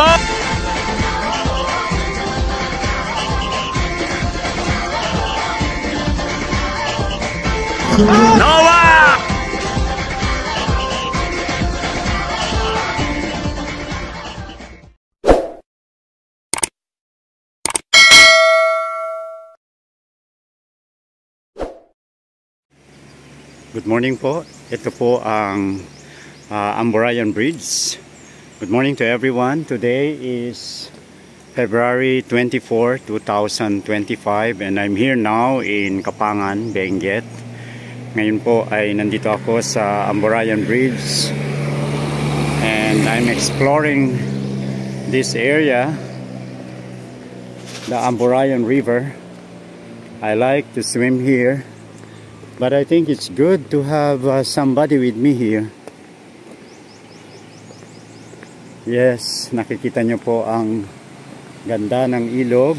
mo! Noah! Good morning po. Ito po ang Amburayan Bridge. Good morning to everyone. Today is February 24, 2025 and I'm here now in Kapangan, Benguet. Ngayon po ay nandito ako sa Amburayan Bridge and I'm exploring this area, the Amburayan River. I like to swim here. But I think it's good to have somebody with me here. Yes, nakikita nyo po ang ganda ng ilog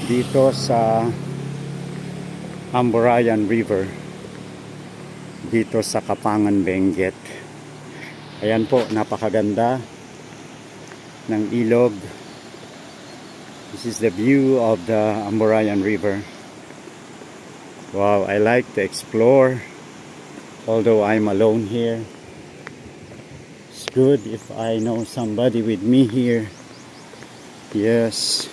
dito sa Amburayan River. Dito sa Kapangan, Benguet. Ayan po, napakaganda ng ilog. This is the view of the Amburayan River. Wow, I like to explore, although I'm alone here. It's good if I know somebody with me here. Yes.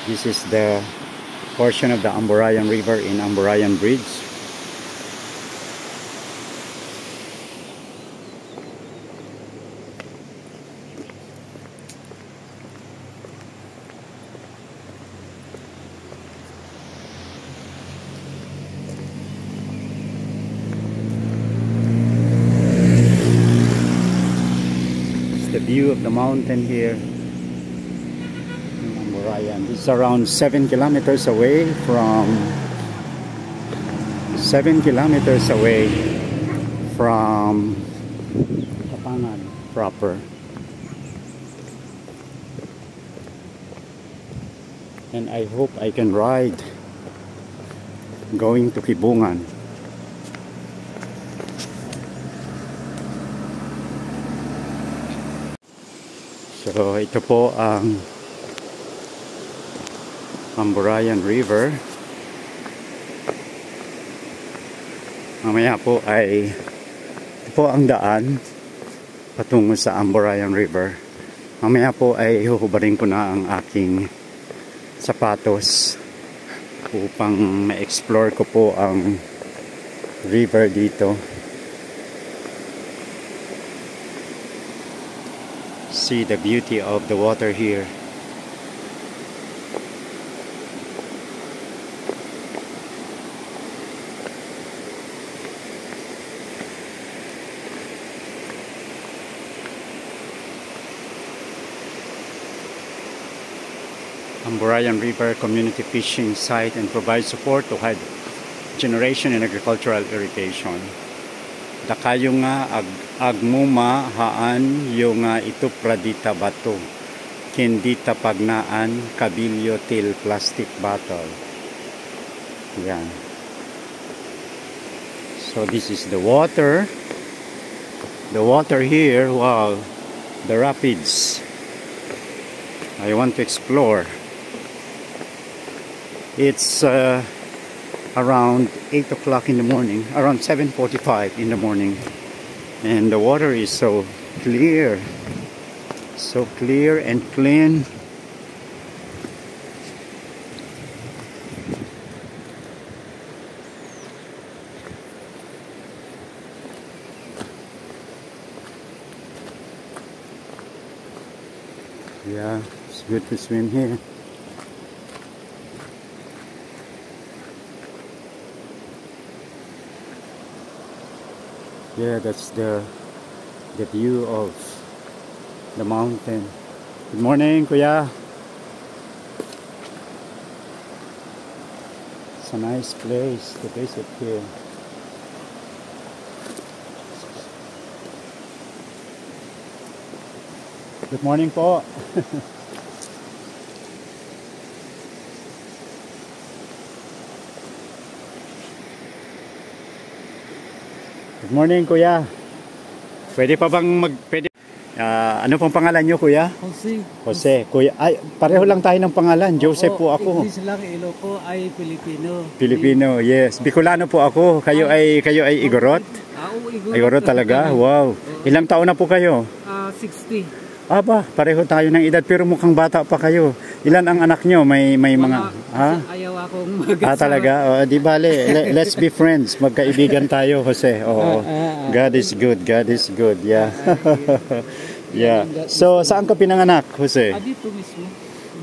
This is the portion of the Amburayan River in Amburayan Bridge. The view of the mountain here in Amburayan. It's around 7 kilometers away from Kapangan proper. And I hope I can ride going to Kibungan. So ito po ang Amburayan River. Mamaya po ay ito po ang daan patungo sa Amburayan River. Mamaya po ay huhubarin ko na ang aking sapatos upang ma-explore ko po ang river dito. See the beauty of the water here. Amburayan River community fishing site and provides support to hydro generation and agricultural irrigation. Dakayo nga agmuma haan yung ito pradita bato. Kendita pagnaan kabilyo til plastic bottle. Yan. So this is the water. The water here, wow. The rapids. I want to explore. It's around 8 o'clock in the morning, around 7:45 in the morning, and the water is so clear and clean. Yeah, it's good to swim here. Yeah, that's the view of the mountain. Good morning, Kuya. It's a nice place to visit here. Good morning po. Good morning, Kuya. Pwede pa bang ano pong pangalan nyo, kuya? Jose. Jose. Kuya, ay, pareho lang tayo ng pangalan. Joseph po ako. English lang, Ilocos ay Filipino. Filipino, yes. Bicolano po ako. Kayo ay Igorot? Igorot. Igorot talaga? Wow. Ilang taon na po kayo? 60. Aba, pareho tayo ng edad pero mukhang bata pa kayo. Ilan ang anak nyo? May mga... Ha? Ayaw akong mag-asawa. Talaga? Di bale. Let's be friends. Magkaibigan tayo, Jose. Oo. God is good. God is good. Yeah. Yeah. So, saan ka pinanganak, Jose? Dito mismo.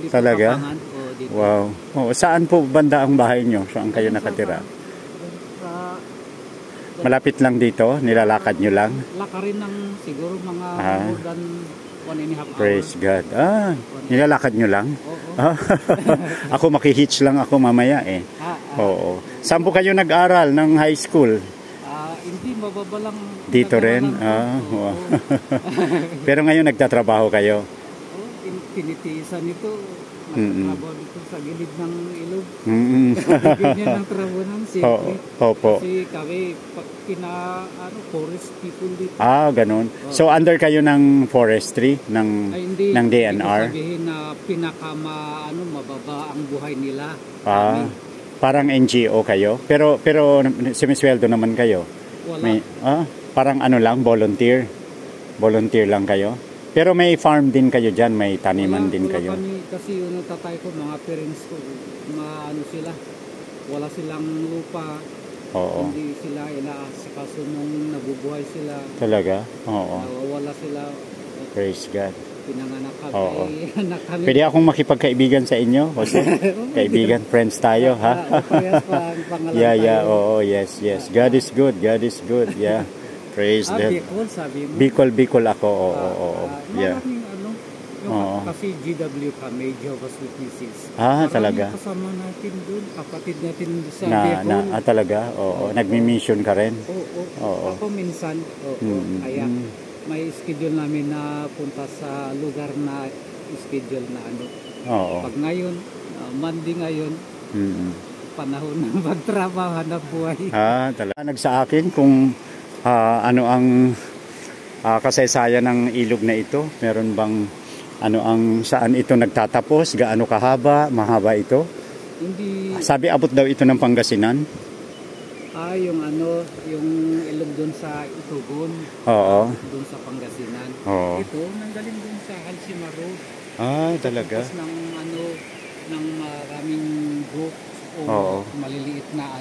Dito Talaga? Kapangan. Dito. Wow. Oh, saan po banda ang bahay nyo? Saan kayo nakatira? Malapit lang dito? Nilalakad nyo lang? Lakarin ng siguro mga more than 1.5 hours. Praise God. Nilalakad nyo lang? Oo. Ako makihitch lang ako mamaya eh. Oo. Saan po kayo nag-aral ng high school? Hindi, mababa lang. Dito rin? Wow. Pero ngayon nagtatrabaho kayo? Tinitiisan ito. Nagtatrabaho dito sa gilid ng ilog. Ganyan ang trabaho ng siyempre. Opo. Kasi kami, forest people dito. Ganun. So under kayo ng forestry, ng DNR? Hindi sabihin na mababa ang buhay nila. Parang NGO kayo? Pero sumisweldo naman kayo? Wala. Parang ano lang, volunteer? Volunteer lang kayo? Pero may farm din kayo dyan, may taniman din kayo? Wala kami, kasi yung tatay ko, mga parents ko, sila, wala silang lupa. Oo. Hindi sila inaasikaso nung nabubuhay sila. Talaga? Oo. Nawawala sila. Praise God. Pinanganak kami. Oo. Anak kami. Pwede akong makipagkaibigan sa inyo, Jose? Kaibigan, friends tayo, ha? Yeah, oo, yes. God is good, God is good, yeah. Praise God. Bicol, sabi mo? Bicol ako, oo. Yeah. Kasi GW kami, Jehovah's Witnesses. Talaga? Maraming kasama natin doon, kapatid natin sa Bicol. Talaga? Oo. Nagmi-mission ka rin? Oo. Ako minsan, kaya may schedule namin na punta sa lugar na schedule na Oo. Pag ngayon, Monday ngayon, panahon ng magtrabaho, hanap buhay. Talaga. Nagsa akin kung ano ang kasaysayan ng ilog na ito. Meron bang saan ito nagtatapos? Gaano kahaba? Mahaba ito? Hindi. Sabi abot daw ito ng Pangasinan? Yung ilog doon sa Itugon. Oo. Doon sa Pangasinan. Oo. Ito, nanggaling doon sa Alcima Road. Talaga? Tapos ng maraming group o maliliit na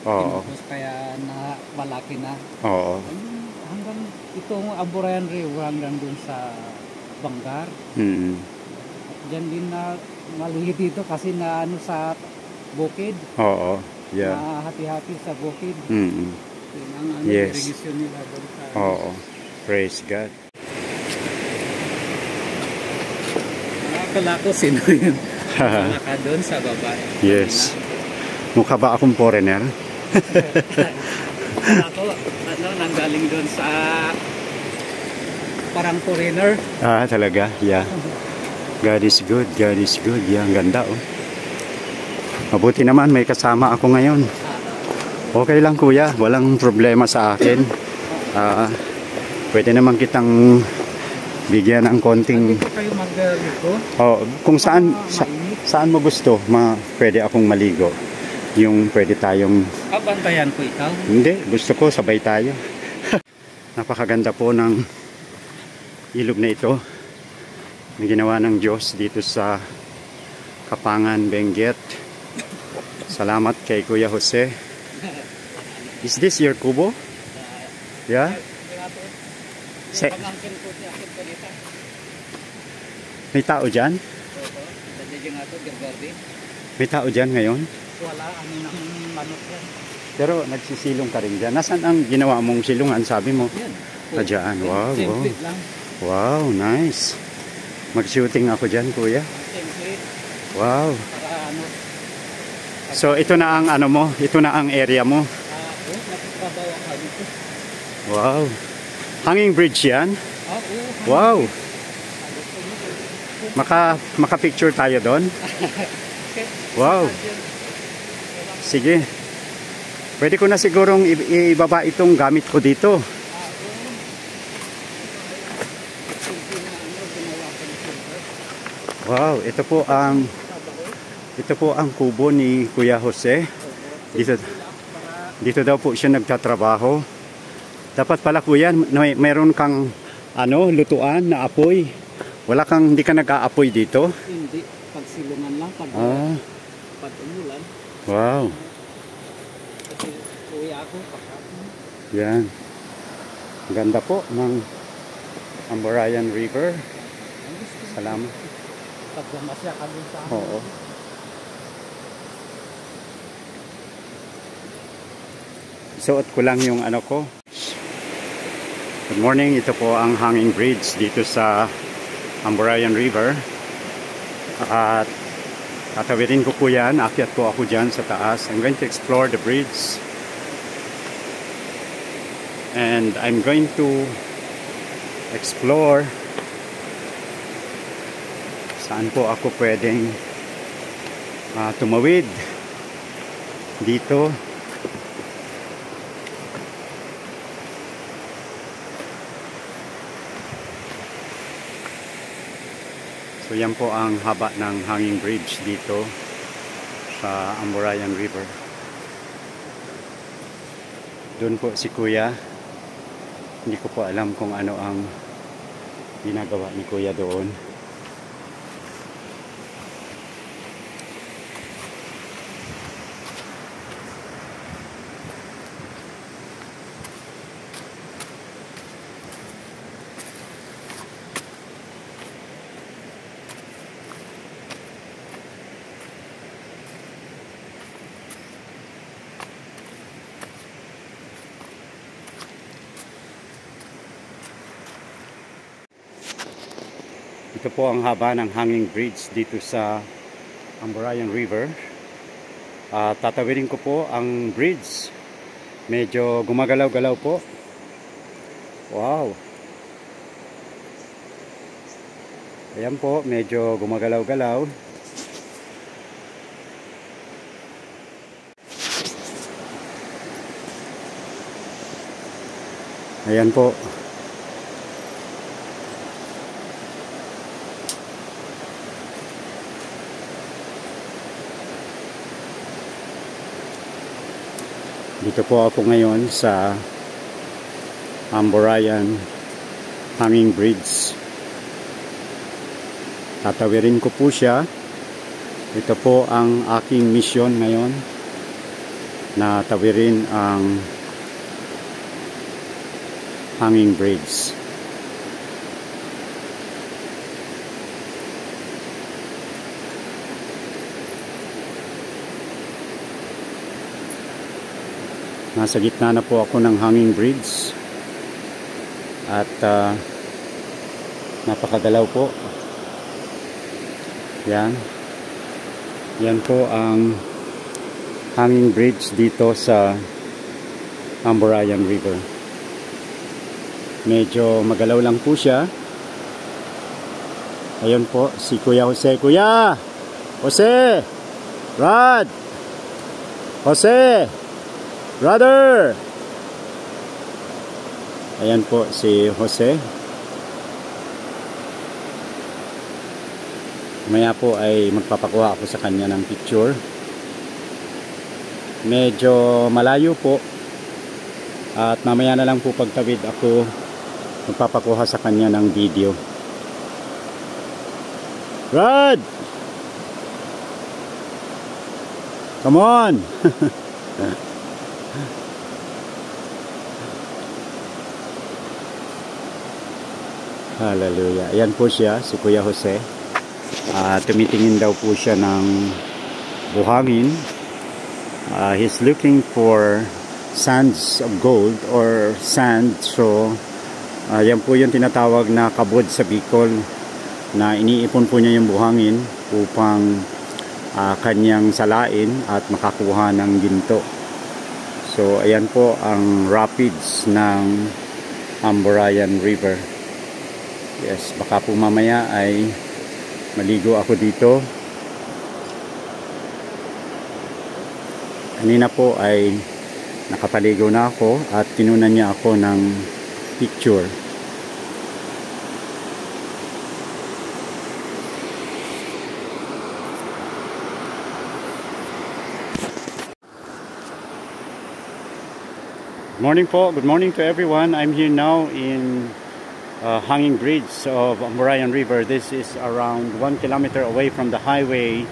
Tapos kaya na malaki na. Oo. Hanggang itong Amburayan River hanggang doon sa Bangar. Diyan din na maliit dito kasi na sa bukid. Oo. Yeah. Na hati-hati sa bukid. Ang yes. irrigation nila doon sa... Oo. Praise God. Nakakala ko sino yun. Naka doon sa baba. Yes. Mukha ba akong foreigner? Ako, nanggaling doon sa parang foreigner. Talaga? Yeah. God is good. God is good. Yeah, ang ganda Mabuti naman may kasama ako ngayon. Okay lang kuya, walang problema sa akin. Pwede naman kitang bigyan ng konting... Dito kayo magligo? Kung saan mo gusto, pwede akong maligo. Yung pwede tayong... Abantayan ko ikaw? Hindi, gusto ko sabay tayo. Napakaganda po ng ilog na ito na ginawa ng Diyos dito sa Kapangan, Benguet. Salamat kay Kuya Jose. Is this your kubo? Yeah? May tao dyan? May tao dyan ngayon? Wala, ng manok yan. Pero nagsisilong ka rin dyan. Nasaan ang ginawa mong silungan? Sabi mo? Yan. Dyan. Wow. Template lang. Wow, nice. Mag-shooting ako dyan, kuya. Template. Wow. Para So ito na ang mo? Ito na ang area mo? Nagtatrabaho ka dito. Wow. Hanging bridge yan? Wow. Maka-picture tayo doon? Wow. Sige. Pwede ko na sigurong ibaba itong gamit ko dito. Wow, ito po ang kubo ni Kuya Jose. Dito daw po siya nagtatrabaho. Dapat pala kuya, mayroon kang lutuan na apoy. Hindi ka nag-aapoy dito? Hindi, pagsilungan lang pag umulan. Wow. Kasi kuya ako pagkakon. Yan. Ganda po ng Amburayan River. Salamat. Pagdamasya ka dun sa Oo. Isuot ko lang yung ko. Good morning. Ito po ang hanging bridge dito sa Amburayan River. At tatawirin ko po yan. Akyat po ako dyan sa taas. I'm going to explore the bridge. And I'm going to explore saan po ako pwedeng tumawid dito. So yan po ang haba ng hanging bridge dito sa Amburayan River. Doon po si Kuya. Hindi ko po alam kung ano ang ginagawa ni Kuya doon. Ito po ang haba ng hanging bridge dito sa Amburayan River. Tatawirin ko po ang bridge. Medyo gumagalaw-galaw po. Wow. Ayan po, medyo gumagalaw-galaw. Ayan po. Dito po ako ngayon sa Amburayan Hanging Bridge. Tatawirin ko po siya. Ito po ang aking mission ngayon, na tawirin ang hanging bridge. Nasa gitna na po ako ng hanging bridge at napakagalaw po. Yan po ang hanging bridge dito sa Amburayan River. Medyo magalaw lang po siya. Ayun po si Kuya Jose. Kuya Jose, Rod, Jose, brother! Ayan po si Jose. Maya po ay magpapakuha ako sa kanya ng picture. Medyo malayo po. At mamaya na lang po pagtawid ako magpapakuha sa kanya ng video. Rod! Come on! Hallelujah. Ayan po siya, si Kuya Jose. Tumitingin daw po siya ng buhangin. He's looking for sands of gold or sand. So, yan po yung tinatawag na kabod sa Bicol, na iniipon po niya yung buhangin upang kanyang salain at makakuha ng ginto. So, ayan po ang rapids ng Amburayan River. Yes, baka po mamaya ay maligo ako dito. Kanina po ay nakapaligo na ako at tinunan niya ako ng picture. Morning po. Good morning to everyone. I'm here now in Hanging Bridge of Amburayan River. This is around 1 kilometer away from the highway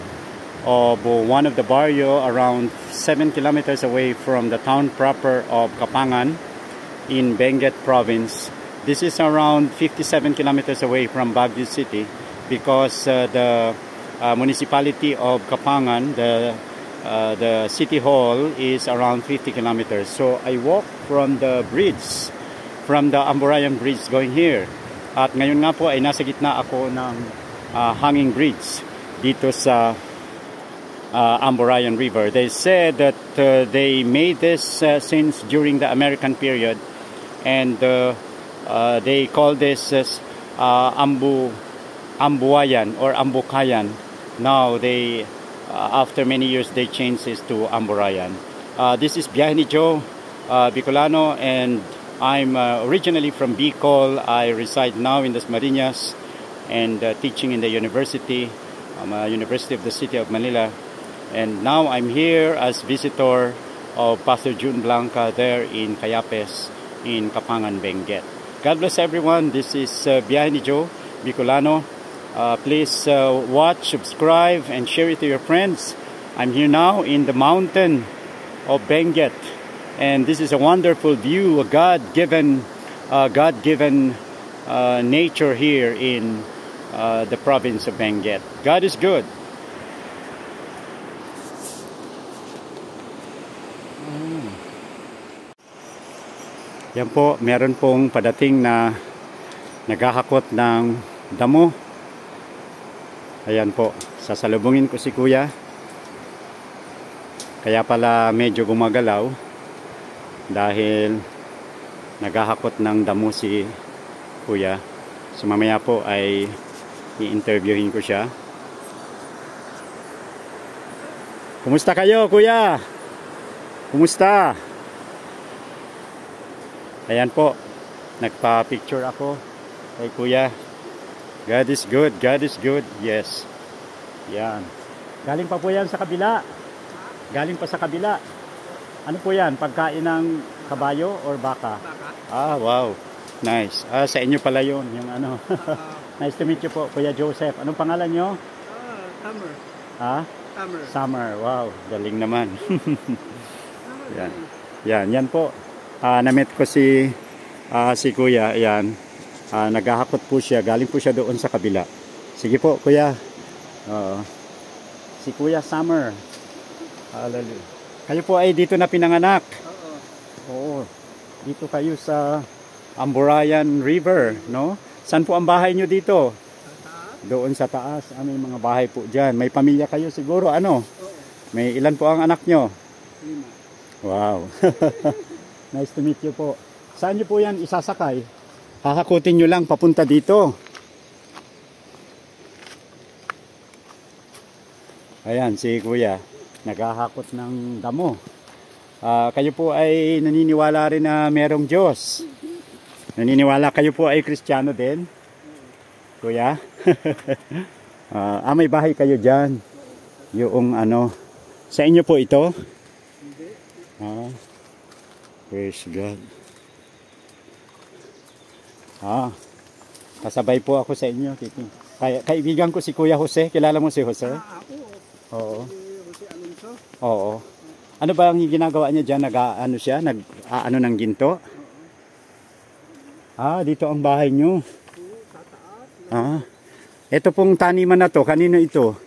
of one of the barrio, around 7 kilometers away from the town proper of Kapangan in Benguet province. This is around 57 kilometers away from Baguio City because the municipality of Kapangan, the city hall is around 50 kilometers. So I walk from the bridge, from the Amburayan Bridge going here. At ngayon nga po ay nasa gitna ako ng hanging bridge dito sa Amburayan River. They said that they made this since during the American period, and they call this Ambuayan or Ambukayan. Now they after many years they changed this to Amburayan. This is Biyahe ni Joe, Bicolano, and I'm originally from Bicol. I reside now in Las Marinas and teaching in the university, University of the City of Manila. And now I'm here as visitor of Pastor June Blanca there in Cayapes in Kapangan, Benguet. God bless everyone. This is Biyahe ni Joe, Bicolano. Please watch, subscribe, and share it to your friends. I'm here now in the mountain of Benguet, and this is a wonderful view, a God-given nature here in the province of Benguet. God is good. Yan po, meron pong padating na naghahakot ng damo. Ayan po, sasalubungin ko si Kuya. Kaya pala medyo gumagalaw dahil naghahakot ng damo si Kuya. So mamaya po ay i-interviewin ko siya. Kumusta kayo, Kuya? Kumusta? Ayan po, nagpa-picture ako kay Kuya. God is good, God is good, yes. Yan. Galing pa po yan sa kabila. Galing pa sa kabila. Ano po yan? Pagkain ng kabayo or baka? Baka. Ah, wow. Nice. Ah, sa inyo pala yun, yung ano. Nice to meet you po, Kuya Joseph. Anong pangalan nyo? Summer. Ha? Summer. Summer, wow. Galing naman. Yan. Yan po. Na-meet ko si Kuya, ayan. Naghahakot po siya, galing po siya doon sa kabila. Sige po, Kuya. Si Kuya Summer. Hallelujah. Kayo po ay dito na pinanganak. Oo. Dito kayo sa Amburayan River, no? Saan po ang bahay nyo dito? Doon sa taas. May mga bahay po dyan. May pamilya kayo siguro, ano? May ilan po ang anak nyo? 5. Wow. Nice to meet you po. Saan nyo po yan isasakay? Hahakutin nyo lang papunta dito. Ayan, si Kuya. Naghahakot ng damo. Kayo po ay naniniwala rin na merong Diyos. Naniniwala kayo po ay Kristiyano din? Kuya? May bahay kayo dyan. Yung ano. Sa inyo po ito? Hindi. Praise God. Kasabay po ako sa inyo. Kaibigan ko si Kuya Jose. Kilala mo si Jose? Oo. Jose Alonso? Oo. Ano ba ang ginagawa niya dyan? Nag-ano siya? Nag-ano ng ginto? Dito ang bahay nyo. Ito pong taniman na to. Kanino ito?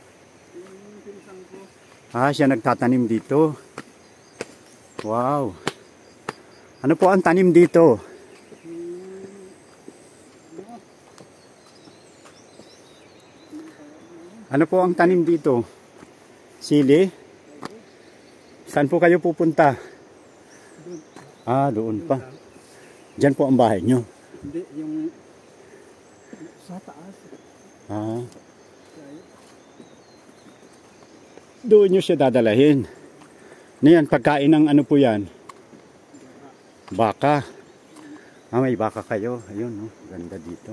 Siya nagtatanim dito. Wow. Ano po ang tanim dito? Ano po ang tanim dito? Sili? Saan po kayo pupunta? Doon pa. Diyan po ang bahay nyo? Hindi, yung sa taas. Doon nyo siya dadalahin. Yan, pagkain ng ano po yan? Baka. May baka kayo. Ayun, no? Ganda dito.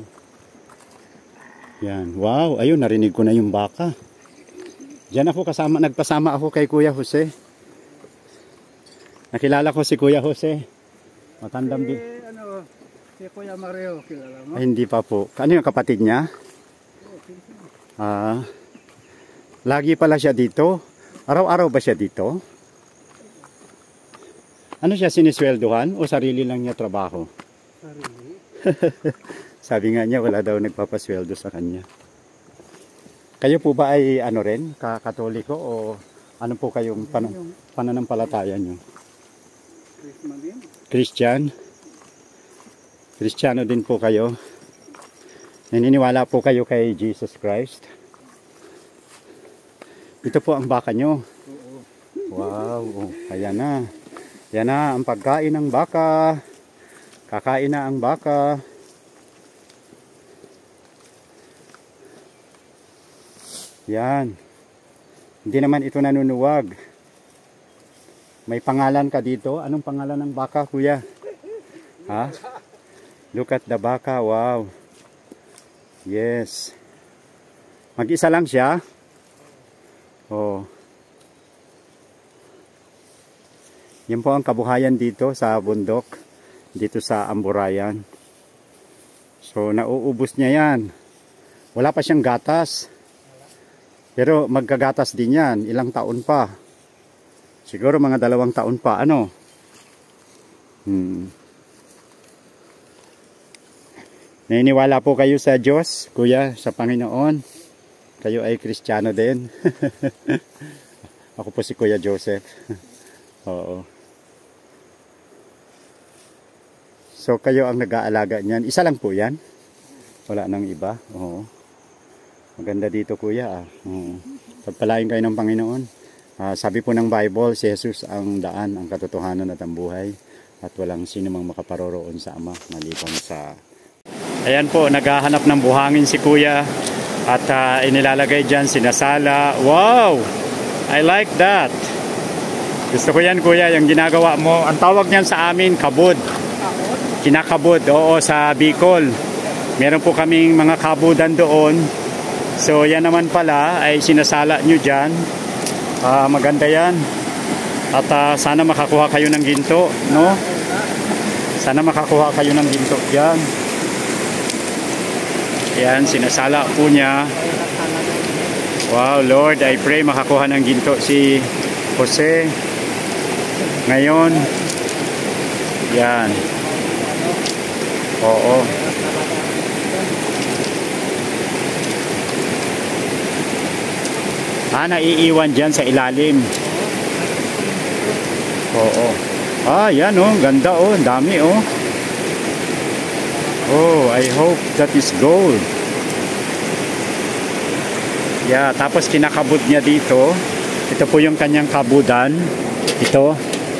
Yan. Wow, ayun, narinig ko na yung baka. Diyan ako nagpasama ako kay Kuya Jose. Nakilala ko si Kuya Jose. Matandang Si, ano, si Kuya Mario, kilala mo? Ay, hindi pa po. Ano yung kapatid niya? Ah, lagi pala siya dito. Araw-araw ba siya dito? Ano siya, sinisweldohan o sarili lang niya trabaho? Sarili. Sabi nga niya, wala daw nagpapasweldo sa kanya. Kayo po ba ay ano rin, katoliko o ano po kayong pananampalataya niyo? Christmas din. Christian? Kristiyano din po kayo? Naniniwala po kayo kay Jesus Christ? Ito po ang baka nyo. Oo. Wow, ayan na. Yan na ang pagkain ng baka. Kakain na ang baka. Yan. Hindi naman ito nanunuwag. May pangalan ka dito. Anong pangalan ng baka, kuya? Ha? Look at the baka. Wow. Yes. Mag-isa lang siya? Oh. Yan po ang kabuhayan dito sa bundok. Dito sa Amburayan. So, nauubos niya yan. Wala pa siyang gatas. Pero magkagatas din yan. Ilang taon pa. Siguro mga 2 taon pa. Ano? Naniniwala po kayo sa Diyos, kuya, sa Panginoon. Kayo ay Kristiyano din. Ako po si Kuya Joseph. Oo. So kayo ang nag-aalaga niyan. Isa lang po yan? Wala nang iba? Oo. Maganda dito, kuya. Pagpalain kayo ng Panginoon. Sabi po ng Bible, si Jesus ang daan, ang katotohanan at ang buhay. At walang sino mang makaparoroon sa Ama maliban sa... Ayan po, naghahanap ng buhangin si kuya. At inilalagay dyan, sinasala. Wow! I like that. Gusto ko yan, kuya, yung ginagawa mo. Ang tawag niyan sa amin, kabud. Kinakabud, oo, sa Bicol. Meron po kaming mga kabudan doon. So yan naman pala ay sinasala nyo dyan. Maganda yan. At sana makakuha kayo ng ginto, no? Sana makakuha kayo ng ginto dyan. Yan, sinasala po niya. Wow, Lord, I pray makakuha ng ginto si Jose. Ngayon, yan. Oo. Naiiwan dyan sa ilalim. Oo. Yan oh, ganda oh, dami oh. Oh, I hope that is gold. Yeah, tapos kinakabud niya dito. Ito po yung kanyang kabudan. Ito.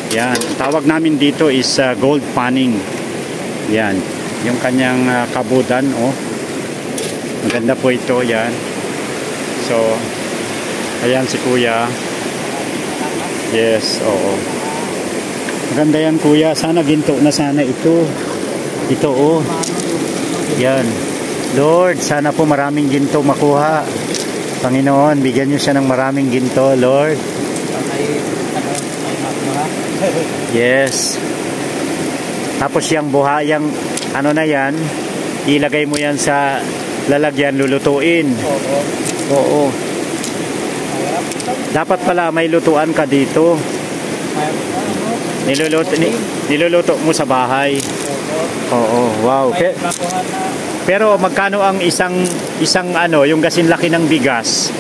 Yan. Tawag namin dito is gold panning. Yan. Yung kanyang kabudan oh. Maganda po ito, yan. So, ayan si kuya. Yes, oo. Maganda yan, kuya. Sana ginto na sana ito. Ito oh. Yan. Lord, sana po maraming ginto makuha. Panginoon, bigyan niyo siya ng maraming ginto, Lord. Yes. Tapos yung buhayang ano na yan, ilagay mo yan sa lalagyan, lulutuin. Oo. Dapat pala may lutuan ka dito. Niluluto mo sa bahay. Oo, wow. Pero magkano ang isang ano, yung gasin laki ng bigas?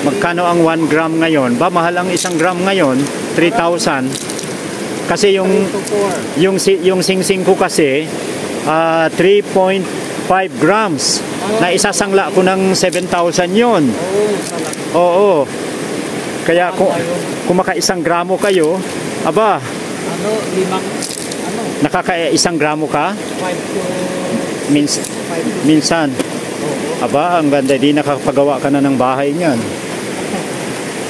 Magkano ang 1 gram ngayon? Ba mahal ang 1 gram ngayon? 3,000. Kasi yung sing-sing ko kasi 3.5 grams. Na isasangla ko ng 7,000 yon. Oo. Kaya kung maka-1 gramo kayo, aba, nakaka-1 gramo ka? 5 to minsan. Aba, ang ganda, di nakapagawa ka na ng bahay niyan.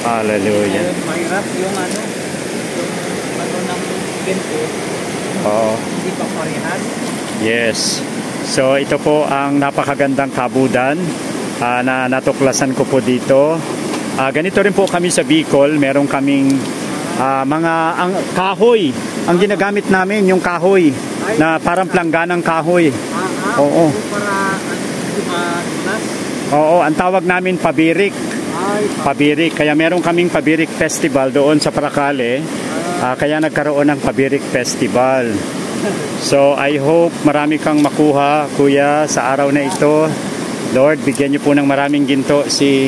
Hallelujah. Mahirap yung ano ng ginto. Oo. Hindi pa parehas. Yes. So ito po ang napakagandang kabudan na natuklasan ko po dito. Ganito rin po kami sa Bicol. Meron kaming mga ang kahoy. Ang ginagamit namin yung kahoy na parang plangganang kahoy. Oo. Para madulas. Oo, ang tawag namin pabirik. Ay, Pabirik. Kaya meron kaming pabirik festival doon sa Paracale. Kaya nagkaroon ng pabirik festival. So I hope marami kang makuha, kuya, sa araw na ito. Lord, bigyan niyo po ng maraming ginto si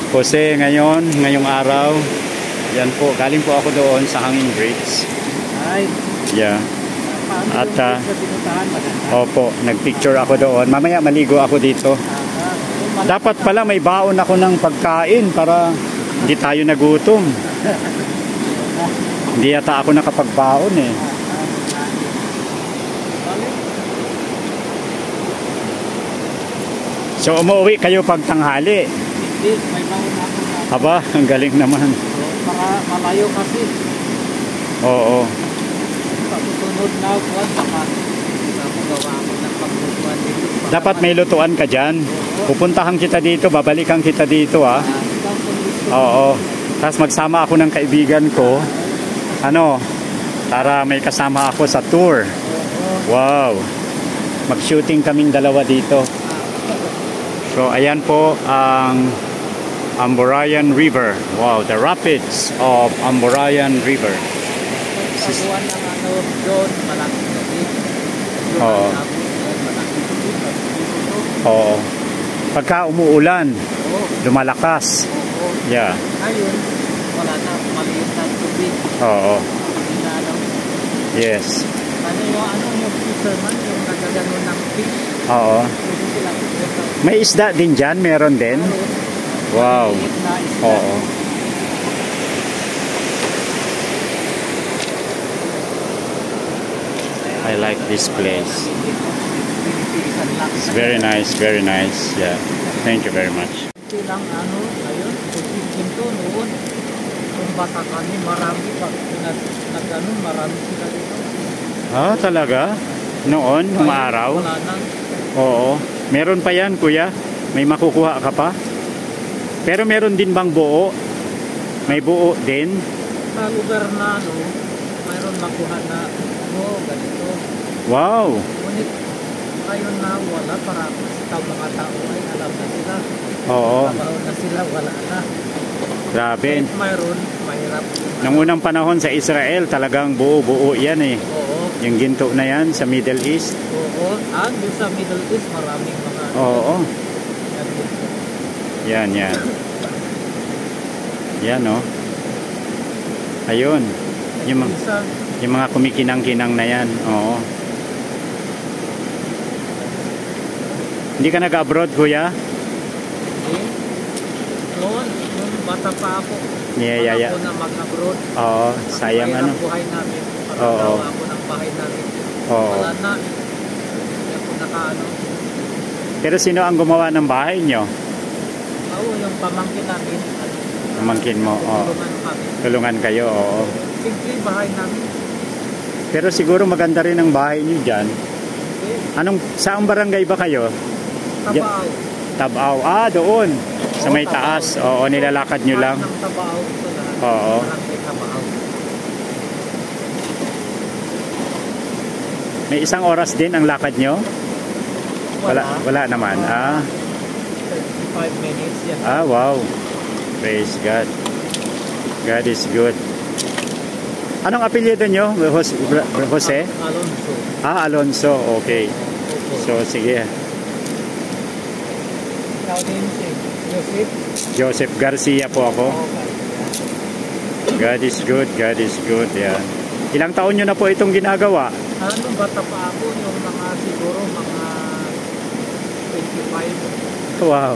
Jose ngayong araw. Yan po, galing po ako doon sa Hanging Bridge. ay. Yeah. Paano At yung sa pinuntahan? Maganda. opo, nagpicture ako doon. Mamaya maligo ako dito. Dapat pala may baon ako ng pagkain para hindi tayo nagutom. Hindi yata ako nakapagbaon eh. So umuwi kayo pag tanghali. Hindi, may baon ako na. Aba, ang galing naman. Para malayo kasi. Oo. Pagsusunod na buwan, baka gawa ako ng paglutuan dito. Dapat may lutuan ka dyan. Pupuntahan kita dito, babalikan kita dito ah. Oo. Tapos magsama ako ng kaibigan ko. Para may kasama ako sa tour. Wow. Mag-shooting kaming dalawa dito. So ayan po ang Amburayan River. Wow, the rapids of Amburayan River. Pagkuhan ng doon, malaking gabi. Oo. Oo. Pagka umuulan, lumalakas. Yeah. Ngayon, wala na, maliit na tubig. Oo. Inalaw. Yes. Yung fisherman, yung nagaganon ng fish. Oo. Pwede sila pupunta. May isda din dyan, meron din. Wow. Maliit na isda. Oo. I like this place. Pinipilisan lang. It's very nice, very nice. Yeah. Thank you very much. Silang ngayon, ito noon. Kung bata kami, marami pag nag-ano, marami sila dito. Ah, talaga? Noon, nung araw? Wala na. Oo. Meron pa yan, kuya? May makukuha ka pa? Pero meron din bang buo? May buo din? Sa lugar na, mayroon makuha na, ganito. Wow! Ngunit, ngayon na wala para sa mga tao ay alam na sila. Oo. Trabaho na sila, wala na. Grabe. Kahit mayroon, mahirap. Nung unang panahon sa Israel, talagang buo-buo yan eh. Oo. Yung ginto na yan sa Middle East. Oo. At doon sa Middle East, maraming mga... Oo. Yan. Yan. Yan oh. Ayun. Yung mga kumikinang-kinang na yan. Oo. Hindi ka nag-abroad, kuya? Noon, bata pa ako. Yeah. Ako na mag-abroad. Oo, sayang ano. Ang buhay namin. Oo. Parang ako ng bahay namin. Oo. Wala na. Hindi ako nakaano. Pero sino ang gumawa ng bahay nyo? Oo, yung pamangkin namin. Pamangkin mo, oo. Tulungan kami. Tulungan kayo, oo. Simple bahay namin. Pero siguro maganda rin ang bahay nyo dyan. Okay. Saang barangay ba kayo? Tabao. Tabaw. Ah, doon. Sa may Tabao. taas. Oo, nilalakad nyo lang. Ng Tabao ito lahat. Oo. Barangay Tabao. May isang oras din ang lakad nyo? Wala naman. 35 minutes yan. Wow. Praise God. God is good. Anong apelyido nyo? Jose? Alonso. Alonso. Okay. Opo. So, sige. Ikaw din si Joseph. Joseph Garcia po ako. Okay. God is good. God is good. Yan. Ilang taon nyo na po itong ginagawa? Bata pa ako, yung siguro mga 25. Wow.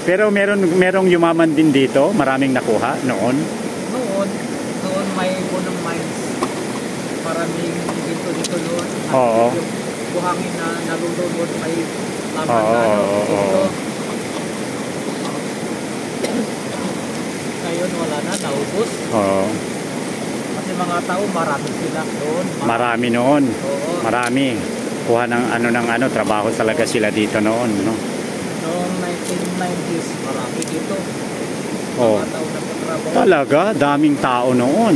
Pero merong yumaman din dito? Maraming nakuha noon? Noon may bunong mines. Maraming dito noon. Oo. Yung buhangin na nalulubod may laman Oo. Ngayon wala na, naubos. Oo. Kasi mga tao, marami sila doon. Marami noon. Oo. Marami. Kuha ng trabaho talaga sila dito noon, no? Noong 1990s, marami dito. Oo. Mga tao na Talaga, daming tao noon.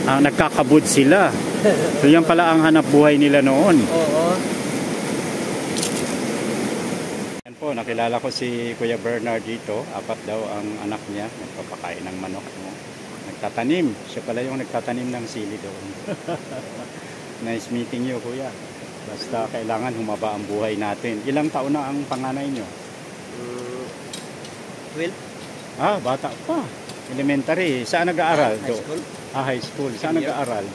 Nagkakabud sila. So yan pala ang hanap buhay nila noon. Oo. Yan po, nakilala ko si Kuya Bernard dito. 4 daw ang anak niya. Nagpapakain ng manok. No? Nagtatanim. Siya pala yung nagtatanim ng sili doon. Nice meeting you, Kuya. Basta kailangan humaba ang buhay natin. Ilang taon na ang panganay nyo? 12. Bata pa. Elementary. Saan nag-aaral? High school. High school. Saan nag-aaral?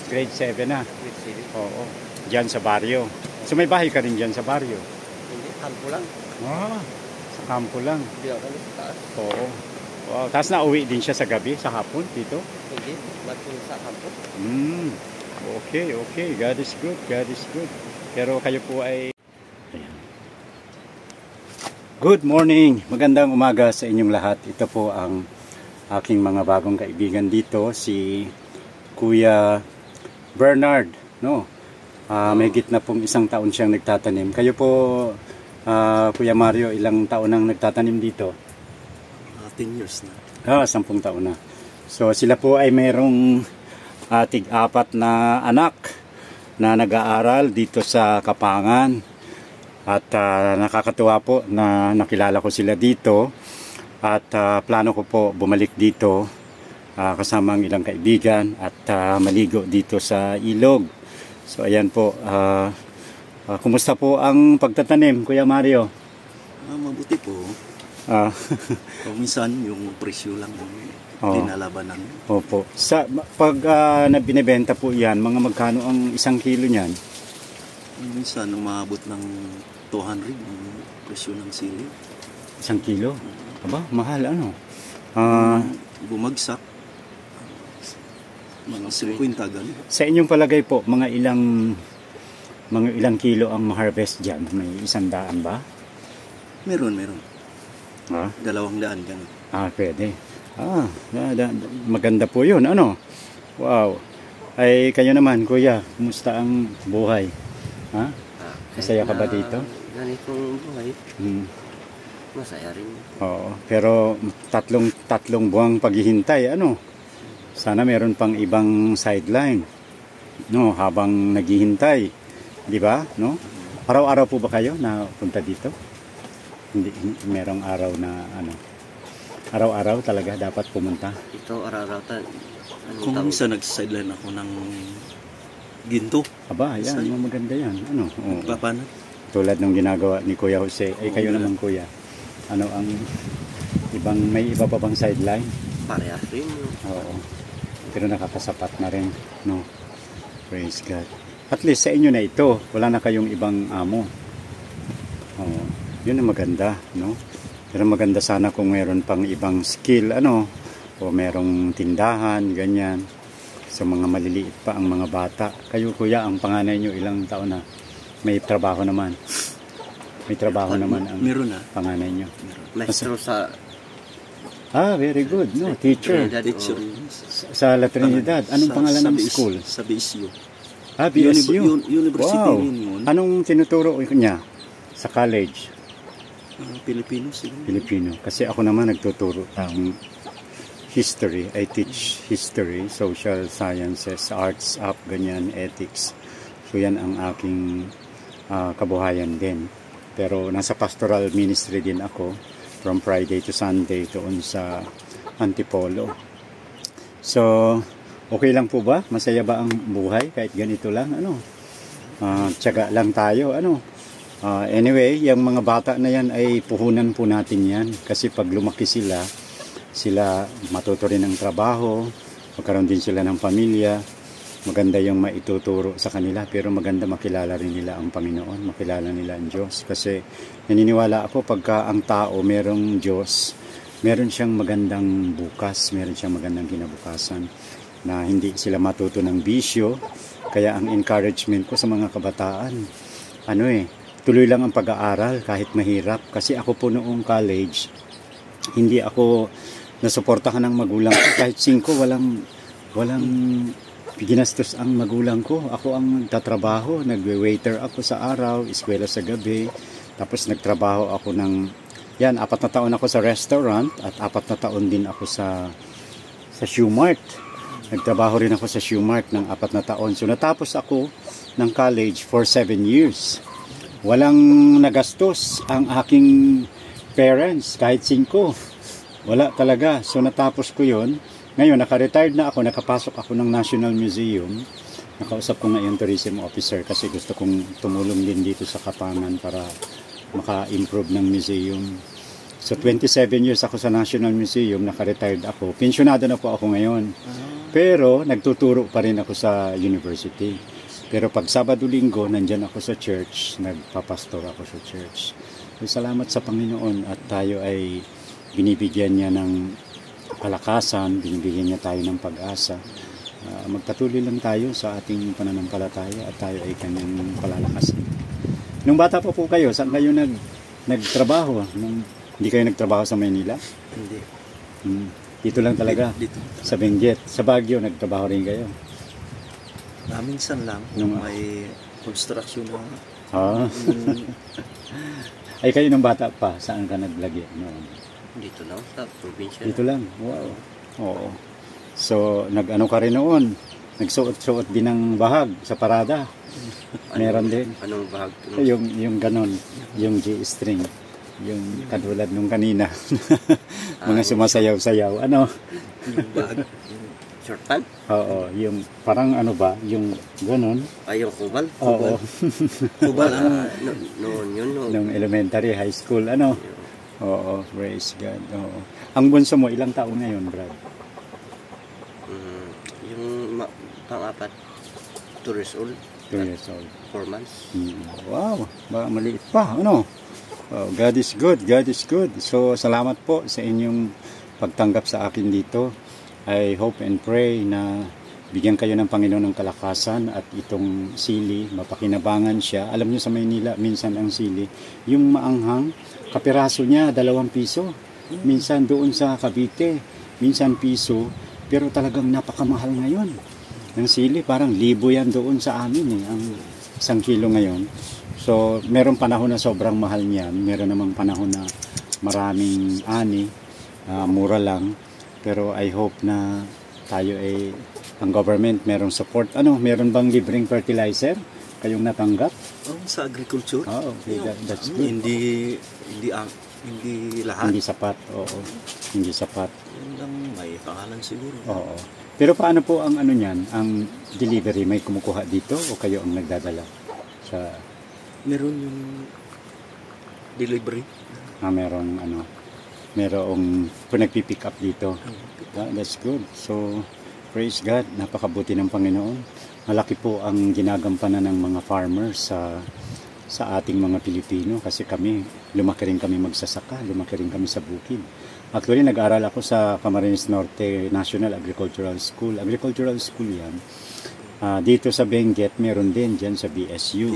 Grade 7 na. Grade 7. Oo. Diyan sa baryo. So may bahay ka rin diyan sa baryo? Hindi, kampo lang. Sa kampo lang. Hindi ako sa taas. Oo. Wow. Tapos nauwi din siya sa gabi, sa hapon dito? Hindi, matulog sa kampo. Okay. God is good. God is good. Pero kayo po ay... Good morning. Magandang umaga sa inyong lahat. Ito po ang aking mga bagong kaibigan dito, si Kuya Bernard, no? May gitna pong 1 taon siyang nagtatanim. Kayo po, Kuya Mario, ilang taon nang nagtatanim dito? 10 years na. 10 taon na. So sila po ay mayroong tig-4 na anak na nag-aaral dito sa Kapangan. At nakakatuwa po na nakilala ko sila dito. At plano ko po bumalik dito kasama ang ilang kaibigan at maligo dito sa ilog. So ayan po, kumusta po ang pagtatanim, Kuya Mario? Mabuti po. Minsan yung presyo lang yung linalabanan. Opo. Pag binibenta po yan, mga magkano ang 1 kilo niyan? Minsan umabot ng 200 yung presyo ng sili. 1 kilo? Aba, mahal ano? Bumagsak. Mga 50 ganun. Sa inyong palagay po, mga ilang kilo ang ma-harvest dyan? May 100 ba? Meron. 200 ganun. Pwede. Maganda po yun, ano? Wow. Ay, kayo naman, Kuya, kumusta ang buhay? Masaya ka ba dito? Ganitong buhay. Masaya rin. Oo, pero tatlong buwang paghihintay, ano? Sana meron pang ibang sideline, no, habang naghihintay, di ba, no? Araw-araw po ba kayo na punta dito? Hindi, merong araw na ano? Araw-araw talaga dapat pumunta. Ito araw-araw Kung minsan nag-sideline ako ng ginto. Aba, yan, maganda yan. Ano? Paano? Tulad ng ginagawa ni Kuya Jose. Ay, kayo naman, Kuya. Ano ang may iba pa bang sideline? Parehas rin. Oo. Pero nakakasapat na rin, no? Praise God. At least sa inyo na ito, wala na kayong ibang amo. Oo. Yun ang maganda, no? Pero maganda sana kung meron pang ibang skill, ano? O merong tindahan, ganyan. Sa mga maliliit pa ang mga bata. Kayo, Kuya, ang panganay nyo ilang taon na? May trabaho naman. May trabaho naman ang panganay nyo. Maestro sa... very good. No, teacher. Teacher. Sa La Trinidad. Anong pangalan ng school? Sa BSU. BSU. University wow. yun. Anong tinuturo niya sa college? Pilipino siguro. Pilipino. Kasi ako naman nagtuturo ng history. I teach history, social sciences, arts, ganyan, ethics. So yan ang aking kabuhayan din. Pero nasa pastoral ministry din ako from Friday to Sunday doon sa Antipolo. So, okay lang po ba? Masaya ba ang buhay kahit ganito lang? Ano? Tiyaga lang tayo. Ano? Anyway, yung mga bata na yan ay puhunan po natin yan. Kasi pag lumaki sila matuto rin ng trabaho, magkaroon din sila ng pamilya. Maganda yung maituturo sa kanila, pero maganda makilala rin nila ang Panginoon, makilala nila ang Diyos. Kasi naniniwala ako pagka ang tao merong Diyos, meron siyang magandang bukas, meron siyang magandang kinabukasan, na hindi sila matuto ng bisyo. Kaya ang encouragement ko sa mga kabataan, tuloy lang ang pag-aaral kahit mahirap. Kasi ako po noong college, hindi ako nasuportahan ng magulang ko. Kahit 5, walang ginastos ang magulang ko. Ako ang nagtatrabaho, nagwe-waiter ako sa araw, eskwela sa gabi. Tapos nagtrabaho ako ng Yan, 4 na taon ako sa restaurant at 4 na taon din ako sa Shoe Mart. Nagtrabaho rin ako sa Shoe Mart ng 4 na taon. So natapos ako ng college for 7 years. Walang nagastos ang aking parents, kahit 5. Wala talaga. So natapos ko yon. Ngayon, naka-retired na ako, nakapasok ako ng National Museum. Nakausap ko nga yung tourism officer kasi gusto kong tumulong din dito sa Kapangan para maka-improve ng museum. So 27 years ako sa National Museum, naka-retired ako. Pensionado na po ako ngayon. Pero nagtuturo pa rin ako sa university. Pero pag Sabado-Linggo, nandyan ako sa church, nagpapastor ako sa church. So, salamat sa Panginoon at tayo ay binibigyan niya ng kalakasan, binibigyan niya tayo ng pag-asa. Magpatuloy lang tayo sa ating pananampalataya at tayo ay kanyang palalakasin. Nung bata pa po kayo, saan kayo nagtrabaho? Hindi kayo nagtrabaho sa Maynila? Hindi. Dito lang talaga? Dito. Sa Benguet. Sa Baguio, nagtrabaho rin kayo? Minsan lang, Nung- may construction na. Ay kayo nung bata pa, saan ka naglagi noon? Dito lang sa probinsya. Dito lang? Wow. Oo. So, nag-ano ka rin noon? Nagsuot-suot din ng bahag sa parada? Meron din? Anong bahag? Yung ganon, yung G-string. Yung katulad nung kanina. Mga sumasayaw-sayaw. Ano? Yung bag. Short pan? Oo, yung parang ano ba? Yung ganon. Yung kubal? Oo. Kubal, Noon yun. No. Nung elementary, high school, ano? Oo, praise God. Oo. Ang bunso mo, ilang taon ngayon, Brad? Yung pang-apat, 2 years old. 2 years old. 4 months. Wow, baka maliit pa, ano? Oh, God is good, God is good. So, salamat po sa inyong pagtanggap sa akin dito. I hope and pray na bigyan kayo ng Panginoon ng kalakasan at itong sili, mapakinabangan siya. Alam niyo sa Maynila, minsan ang sili, yung maanghang, kapiraso niya, 2 piso. Minsan doon sa Cavite, minsan piso, pero talagang napakamahal ngayon. Ang sili, parang 1,000 yan doon sa amin ang 1 kilo ngayon. So, meron panahon na sobrang mahal niyan, meron namang panahon na maraming ani, mura lang. Pero I hope na tayo ay, ang government merong support. Ano, meron bang libreng fertilizer kayong natanggap? sa agriculture. Okay, that's good. Hindi lahat. Hindi sapat, oo. Hindi sapat. Yun lang, may pangalan siguro. Oo. Pero paano po ang ano niyan, ang delivery? May kumukuha dito o kayo ang nagdadala? Meron yung delivery. Merong ano, merong nagpipick up dito. That's good. So, praise God. Napakabuti ng Panginoon. Malaki po ang ginagampanan ng mga farmers sa ating mga Pilipino kasi lumaki rin kami magsasaka, lumaki rin kami sa bukid. Actually, nag-aral ako sa Camarines Norte National Agricultural School. Agricultural School yan. Dito sa Benguet, meron din dyan sa BSU.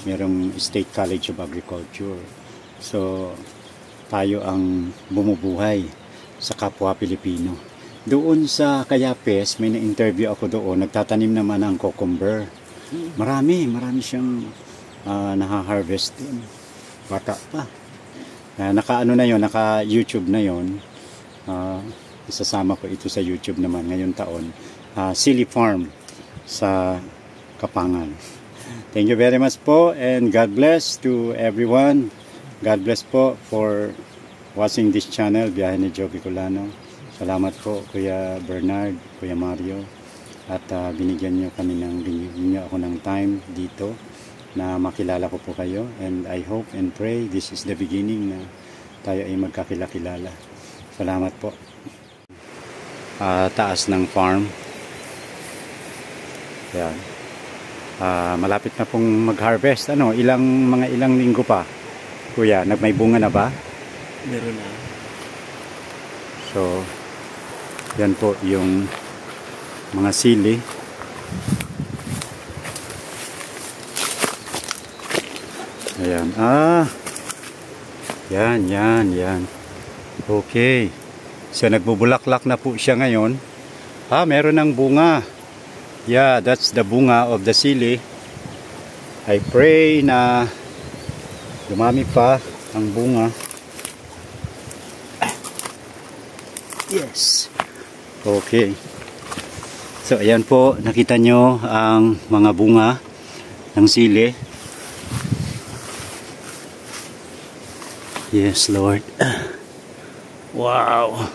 Merong State College of Agriculture. So, tayo ang bumubuhay sa kapwa Pilipino. Doon sa Kayapes, may na-interview ako doon, nagtatanim naman ng cucumber. Marami siyang naha-harvest din. Bata pa. Naka-YouTube na yon. Isasama ko ito sa YouTube naman ngayong taon. Silly Farm sa Kapangan. Thank you very much po and God bless to everyone. God bless po for watching this channel, Biyahe ni Joe Bicolano. Salamat po Kuya Bernard, Kuya Mario at binigyan niyo ako ng time dito na makilala ko po kayo and I hope and pray this is the beginning na tayo ay magkakilala. Salamat po. Taas ng farm. Yan. Malapit na pong mag-harvest. Mga ilang linggo pa? Kuya, may bunga na ba? Meron na. So, yan po yung mga sili. Ayan. Yan. Okay. So, nagbubulaklak na po siya ngayon. Meron ng bunga. Yeah, that's the bunga of the sili. I pray na dumami pa ang bunga Yes. Okay. So ayan po, nakita nyo ang mga bunga ng sili. Yes, Lord. Wow.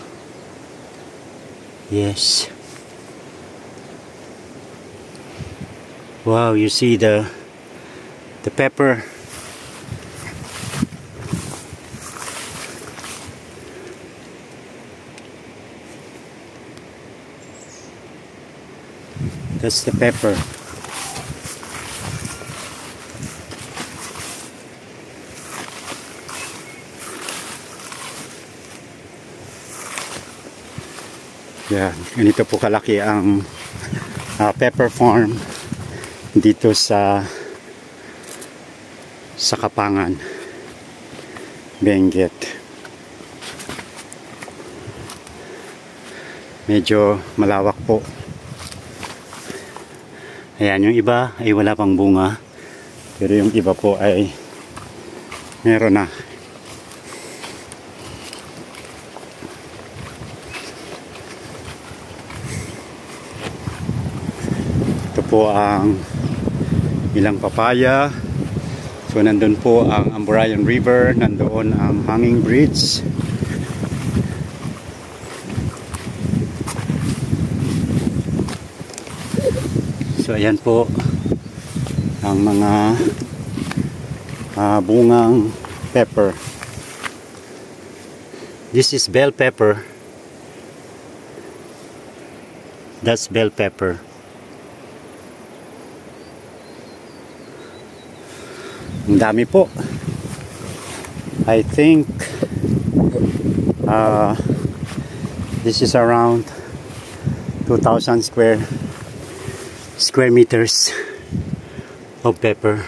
Yes. Wow, you see the pepper. That's the pepper. Yeah, ganito po kalaki ang pepper farm dito sa Kapangan, Benguet. Medyo malawak po. Ayan, yung iba ay wala pang bunga, pero yung iba po ay meron na. Ito po ang ilang papaya. So nandun po ang Amburayan River, nandoon ang hanging bridge. So ayan po ang mga bungang pepper. This is bell pepper. That's bell pepper. Ang dami po. I think this is around 2,000 square meters of pepper.